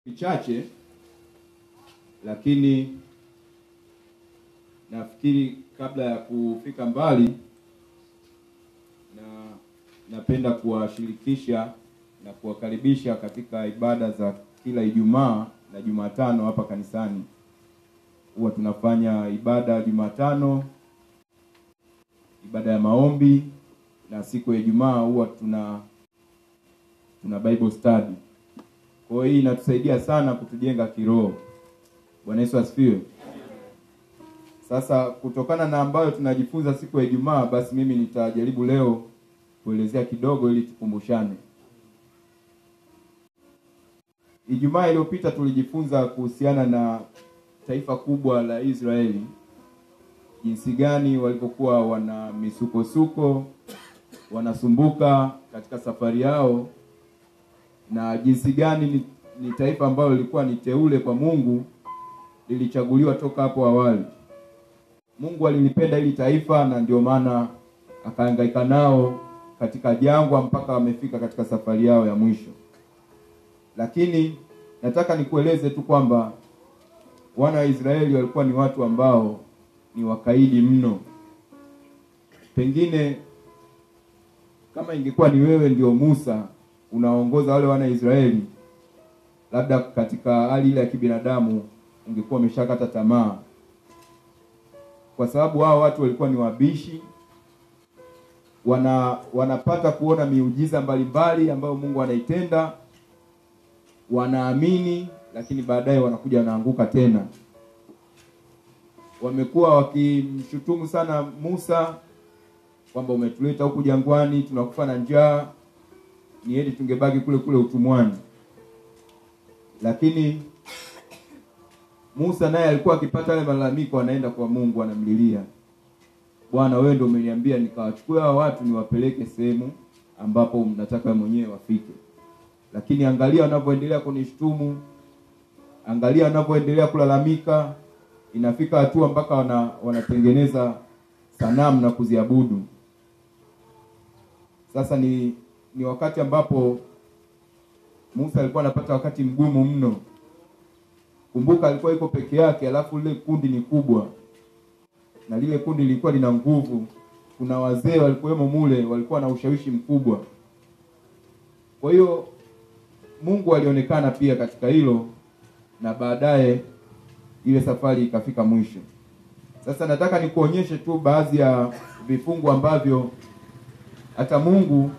Vichache, lakini nafikiri kabla ya kufika mbali napenda kuwashirikisha na kuwakaribisha katika ibada za kila Ijumaa na Jumatano hapa kanisani. Huwa tunafanya ibada Jumatano, ibada ya maombi, na siku ya Ijumaa huwa tuna Bible study. Kwa hiyo inatusaidia sana kutujenga kiroho. Bwana Yesu asifiwe. Sasa kutokana na ambayo tunajifunza siku ya Ijumaa, basi mimi nitajaribu leo kuelezea kidogo ili tukumbushane. Ijumaa iliyopita tulijifunza kuhusiana na taifa kubwa la Israeli, jinsi gani walivyokuwa wana misukosuko, wanasumbuka katika safari yao, na jinsi gani ni taifa ambalo lilikuwa ni teule kwa Mungu, lilichaguliwa toka hapo awali. Mungu alilipenda hili taifa na ndio maana akahangaika nao katika jangwa mpaka wamefika katika safari yao ya mwisho. Lakini nataka nikueleze tu kwamba wana wa Israeli walikuwa ni watu ambao ni wakaidi mno. Pengine kama ingekuwa ni wewe ndio Musa unaongoza wale wana Israeli, labda katika hali ile ya kibinadamu ungekuwa umeshakata tamaa, kwa sababu hao watu walikuwa ni wabishi, wanapata kuona miujiza mbalimbali ambayo Mungu anaitenda, wanaamini, lakini baadaye wanakuja wanaanguka tena. Wamekuwa wakimshutumu sana Musa kwamba umetuleta huku jangwani, tunakufa na njaa, ni heri tungebaki kule kule utumwani. Lakini Musa naye alikuwa akipata yale malalamiko, anaenda kwa Mungu anamlilia, Bwana, wewe ndio umeniambia nikawachukue hao watu niwapeleke sehemu ambapo mnataka mwenyewe wafike. Lakini angalia wanapoendelea kunishtumu, angalia wanapoendelea kulalamika, inafika hatua mpaka wanatengeneza sanamu na kuziabudu. Sasa ni wakati ambapo Musa alikuwa anapata wakati mgumu mno. Kumbuka alikuwa yuko peke yake, alafu lile kundi ni kubwa, na lile kundi lilikuwa lina nguvu. Kuna wazee walikuwemo mule, walikuwa na ushawishi mkubwa. Kwa hiyo Mungu alionekana pia katika hilo, na baadaye ile safari ikafika mwisho. Sasa nataka nikuonyeshe tu baadhi ya vifungu ambavyo hata Mungu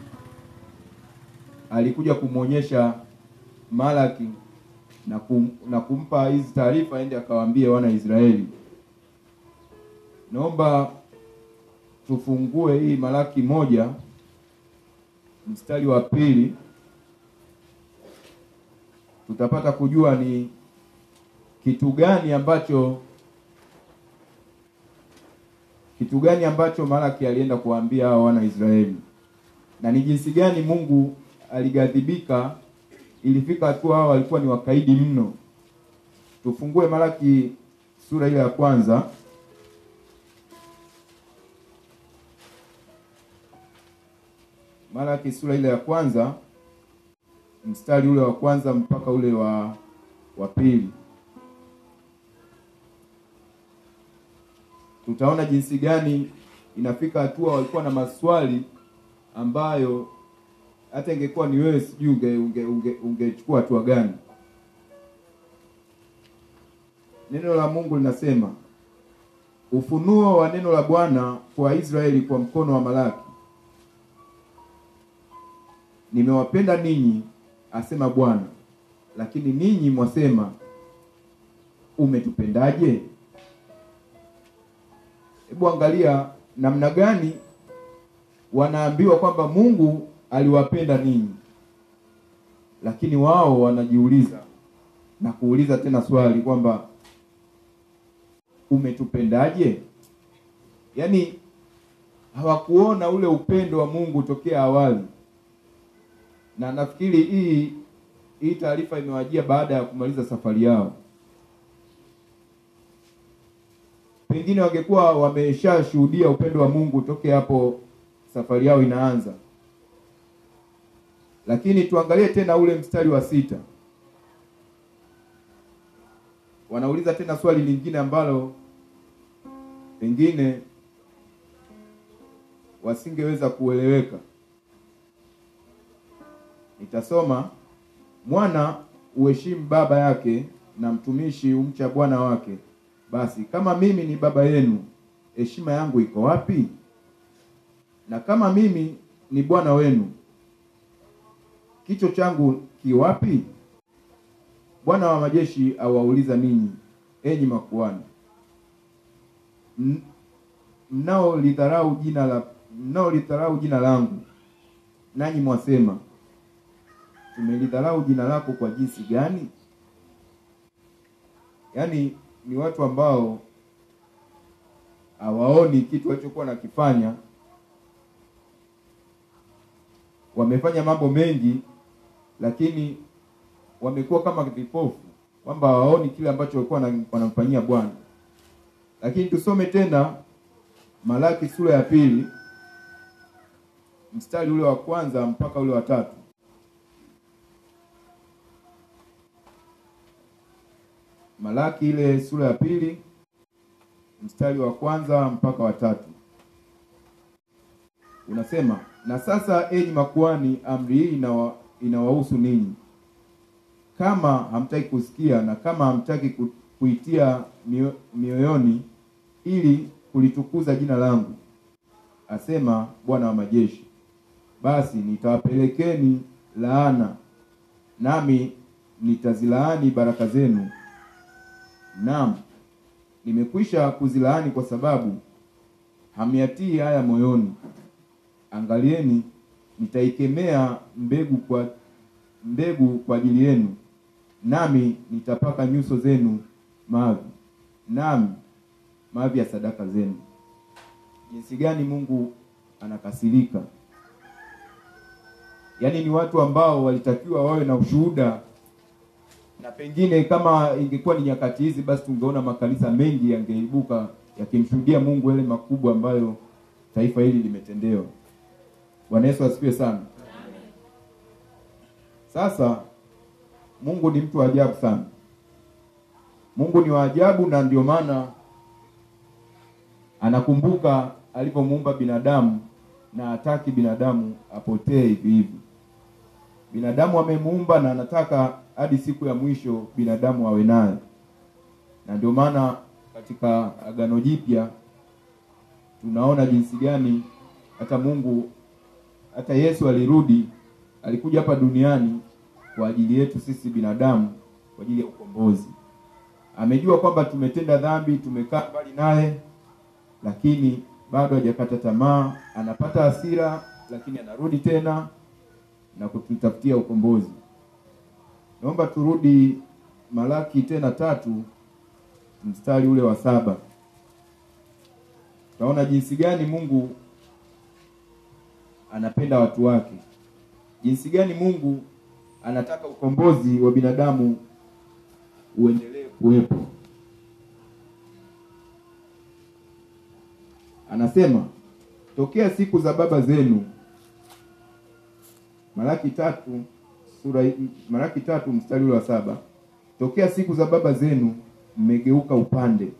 alikuja kumuonyesha Malaki na kumpa hizi taarifa aende akawaambie wana Israeli. Naomba tufungue hii Malaki 1 mstari wa 2. Tutapata kujua ni kitu gani ambacho Malaki alienda kuambia hao wana Israeli, na ni jinsi gani Mungu aligadhibika. Ilifika hatua hao walikuwa ni wakaidi mno. Tufungue Malaki sura ile ya kwanza. Malaki sura ile ya kwanza mstari ule wa kwanza mpaka ule wa 2. Tutaona jinsi gani inafika hatua walikuwa na maswali ambayo hata ingekuwa ni wewe sijui ungechukua hatua gani. Neno la Mungu linasema, ufunuo wa neno la Bwana kwa Israeli kwa mkono wa Malaki. Nimewapenda ninyi, asema Bwana, lakini ninyi mwasema, umetupendaje? Hebu angalia namna gani wanaambiwa kwamba Mungu aliwapenda ninyi, lakini wao wanajiuliza na kuuliza tena swali kwamba umetupendaje? Yaani hawakuona ule upendo wa Mungu tokea awali. Na nafikiri hii taarifa imewajia baada ya kumaliza safari yao. Pengine wangekuwa wameshashuhudia upendo wa Mungu tokea hapo safari yao inaanza. Lakini tuangalie tena ule mstari wa 6. wanauliza tena swali lingine ambalo pengine wasingeweza kueleweka. Nitasoma, mwana uheshimu baba yake na mtumishi umcha bwana wake. Basi kama mimi ni baba yenu, heshima yangu iko wapi? Na kama mimi ni bwana wenu, kicho changu ki wapi? Bwana wa majeshi awauliza ninyi, enyi makuhani, mnaolidharau jina langu, nanyi mwasema, tumelidharau jina lako kwa jinsi gani? Yaani ni watu ambao hawaoni kitu walichokuwa nakifanya. Wamefanya mambo mengi, lakini wamekuwa kama vipofu, kwamba hawaoni kile ambacho walikuwa wanamfanyia Bwana. Lakini tusome tena Malaki sura ya 2 mstari ule wa 1 mpaka ule wa 3. Malaki ile sura ya 2 mstari wa 1 mpaka wa 3. Unasema, na sasa enyi makuhani, amri hii inawahusu ninyi. Kama hamtaki kusikia na kama hamtaki kuitia mioyoni ili kulitukuza jina langu, asema Bwana wa majeshi, basi nitawapelekeni laana, nami nitazilaani baraka zenu. Naam, nimekwisha kuzilaani kwa sababu hamiatii haya moyoni. Angalieni, nitaikemea mbegu kwa ajili yenu, nami nitapaka nyuso zenu mavi ya sadaka zenu. Jinsi gani Mungu anakasirika! Yaani ni watu ambao walitakiwa wawe na ushuhuda, na pengine kama ingekuwa ni nyakati hizi, basi tungeona makanisa mengi yangeibuka yakimshuhudia Mungu yale makubwa ambayo taifa hili limetendewa. Bwana Yesu asifiwe sana. Sasa Mungu ni mtu wa ajabu sana. Mungu ni wa ajabu, na ndio maana anakumbuka alipomuumba binadamu, na hataki binadamu apotee hivi hivi. Binadamu amemuumba na anataka hadi siku ya mwisho binadamu awe naye. Na ndio maana katika Agano Jipya tunaona jinsi gani hata Yesu alikuja hapa duniani kwa ajili yetu sisi binadamu, kwa ajili ya ukombozi. Amejua kwamba tumetenda dhambi, tumekaa mbali naye, lakini bado hajakata tamaa. Anapata hasira, lakini anarudi tena na kututafutia ukombozi. Naomba turudi Malaki tena 3 mstari ule wa 7. Tunaona jinsi gani Mungu anapenda watu wake. Jinsi gani Mungu anataka ukombozi wa binadamu uendelee kuwepo. Anasema, tokea siku za baba zenu. Malaki 3 mstari wa 7. Tokea siku za baba zenu mmegeuka upande,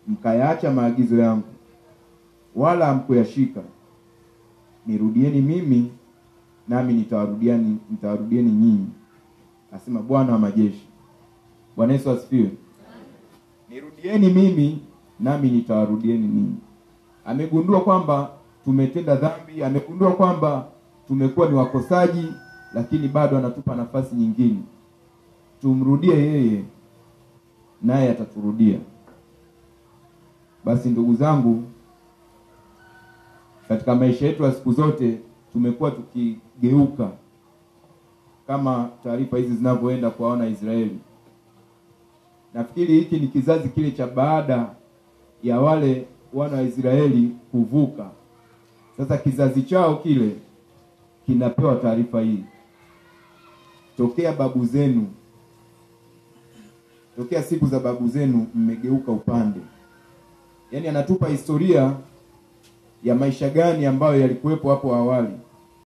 mkayaacha maagizo yangu, wala hamkuyashika. Nirudieni mimi, nami nitawarudieni nyinyi, asema Bwana wa majeshi. Bwana Yesu asifiwe. Nirudieni mimi, nami nitawarudieni ninyi. Amegundua kwamba tumetenda dhambi, amegundua kwamba tumekuwa ni wakosaji, lakini bado anatupa nafasi nyingine. Tumrudie yeye, naye ataturudia. Basi ndugu zangu, katika maisha yetu ya siku zote tumekuwa tukigeuka kama taarifa hizi zinavyoenda kwa wana Israeli. Nafikiri hiki ni kizazi kile cha baada ya wale wana wa Israeli kuvuka. Sasa kizazi chao kile kinapewa taarifa hii. Tokea siku za babu zenu mmegeuka upande. Yaani anatupa historia ya maisha gani ambayo yalikuwepo hapo awali.